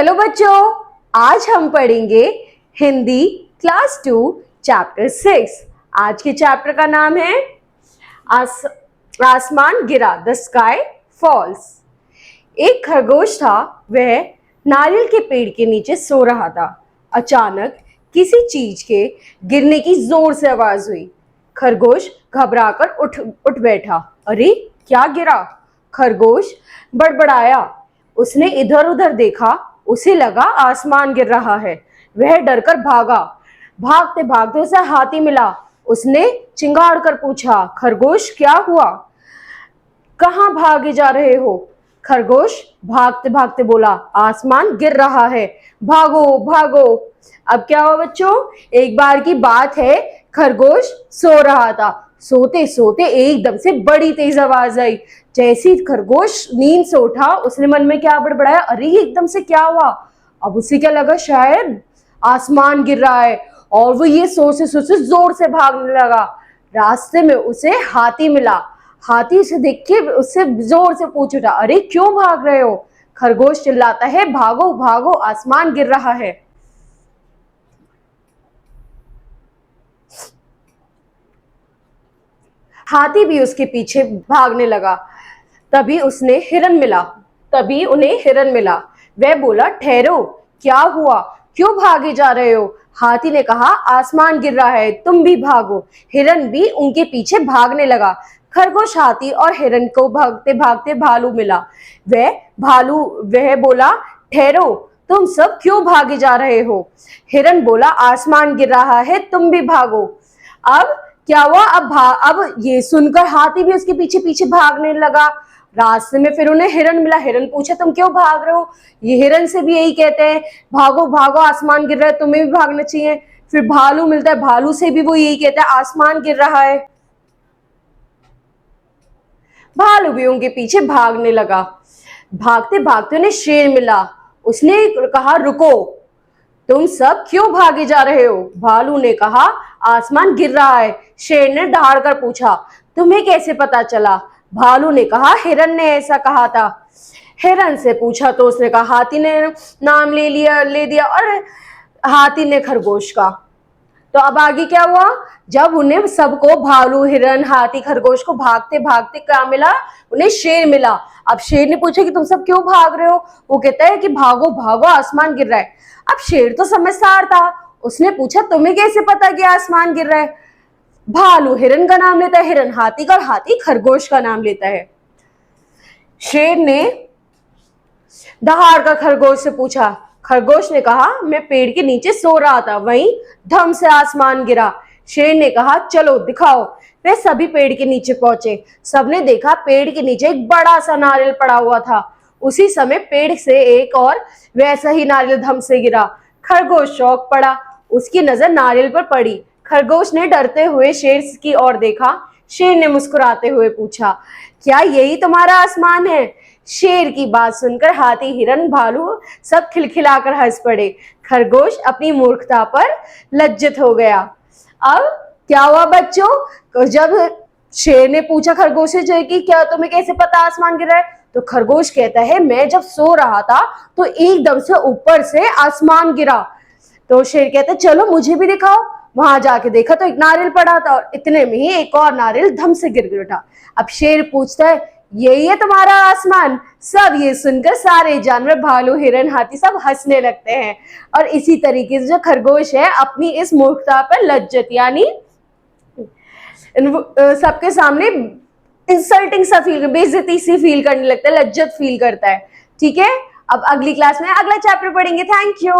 Hello बच्चों, आज हम पढ़ेंगे हिंदी क्लास 2 चैप्टर 6। आज के चैप्टर का नाम है आसमान गिरा, द स्काई फॉल्स। एक खरगोश था, वह नारियल के पेड़ के नीचे सो रहा था। अचानक किसी चीज के गिरने की जोर से आवाज हुई। खरगोश घबराकर उठ बैठा। अरे क्या गिरा? खरगोश बड़बड़ाया। उसने इधर उधर देखा, उसे लगा आसमान गिर रहा है। वह डरकर भागा। भागते भागते उसे हाथी मिला। उसने चिंगाड़ कर पूछा, खरगोश क्या हुआ? कहाँ भागे जा रहे हो? खरगोश भागते भागते बोला, आसमान गिर रहा है, भागो भागो। अब क्या हुआ बच्चों? एक बार की बात है, खरगोश सो रहा था। सोते सोते एकदम से बड़ी तेज आवाज आई। जैसे ही खरगोश नींद से उठा, उसने मन में क्या बड़बड़ाया, अरे एकदम से क्या हुआ? अब उसे क्या लगा, शायद आसमान गिर रहा है। और वो ये सोचते सोचते जोर से भागने लगा। रास्ते में उसे हाथी मिला। हाथी उसे देख के उससे जोर से पूछ उठा, अरे क्यों भाग रहे हो? खरगोश चिल्लाता है, भागो भागो, आसमान गिर रहा है। हाथी भी उसके पीछे भागने लगा। तभी उन्हें हिरन मिला। वह बोला, ठहरो, क्या हुआ? क्यों भागे जा रहे हो? हाथी ने कहा, आसमान गिर रहा है, तुम भी भागो। हिरन भी उनके पीछे भागने लगा। खरगोश, हाथी और हिरन को भागते भागते भालू मिला। वह बोला, ठहरो, तुम सब क्यों भागे जा रहे हो? हिरन बोला, आसमान गिर रहा है, तुम भी भागो। अब क्या हुआ? अब ये सुनकर हाथी भी उसके पीछे पीछे भागने लगा। रास्ते में फिर उन्हें हिरन मिला। हिरन पूछा, तुम क्यों भाग रहे हो? ये हिरन से भी यही कहते हैं, भागो भागो, आसमान गिर रहा है, तुम्हें भी भागना चाहिए। फिर भालू मिलता है, भालू से भी वो यही कहता है, आसमान गिर रहा है। भालू भी उनके पीछे भागने लगा। भागते भागते उन्हें शेर मिला। उसने कहा, रुको, तुम सब क्यों भागे जा रहे हो? भालू ने कहा, आसमान गिर रहा है। शेर ने दहाड़ कर पूछा, तुम्हें कैसे पता चला? भालू ने कहा, हिरन ने ऐसा कहा था। हिरन से पूछा तो उसने कहा, हाथी ने नाम ले दिया और हाथी ने खरगोश का। तो अब आगे क्या हुआ? जब उन्हें सबको, भालू, हिरन, हाथी, खरगोश को भागते भागते क्या मिला? उन्हें शेर मिला। अब शेर ने पूछा कि तुम सब क्यों भाग रहे हो? वो कहता है कि भागो भागो, आसमान गिर रहा है। अब शेर तो समझदार था, उसने पूछा, तुम्हें कैसे पता कि आसमान गिर रहा है? भालू हिरन का नाम लेता है, हिरन हाथी का और हाथी खरगोश का नाम लेता है। शेर ने दहाड़ कर खरगोश से पूछा। खरगोश ने कहा, मैं पेड़ के नीचे सो रहा था, वहीं धम से आसमान गिरा। शेर ने कहा, चलो दिखाओ। वे सभी पेड़ के नीचे पहुंचे। सबने देखा, पेड़ के नीचे एक बड़ा सा नारियल पड़ा हुआ था। उसी समय पेड़ से एक और वैसा ही नारियल धम से गिरा। खरगोश चौंक पड़ा। उसकी नजर नारियल पर पड़ी। खरगोश ने डरते हुए शेर की ओर देखा। शेर ने मुस्कुराते हुए पूछा, क्या यही तुम्हारा आसमान है? शेर की बात सुनकर हाथी, हिरन, भालू सब खिलखिलाकर हंस पड़े। खरगोश अपनी मूर्खता पर लज्जित हो गया। अब क्या हुआ बच्चों? जब शेर ने पूछा खरगोश से कि क्या तुम्हें कैसे पता आसमान गिर रहा है, तो खरगोश कहता है, मैं जब सो रहा था तो एकदम से ऊपर से आसमान गिरा। तो शेर कहता है, चलो मुझे भी दिखाओ। वहां जाके देखा तो एक नारियल पड़ा था और इतने में ही एक और नारियल धम से गिर उठा। अब शेर पूछता है, यही है तुम्हारा आसमान? सब ये सुनकर सारे जानवर, भालू, हिरन, हाथी सब हंसने लगते हैं। और इसी तरीके से जो खरगोश है, अपनी इस मूर्खता पर लज्जत, यानी सबके सामने इंसल्टिंग सा फील, बेइज्जती सी फील करने लगता है, लज्जत फील करता है। ठीक है, अब अगली क्लास में अगला चैप्टर पढ़ेंगे। Thank you.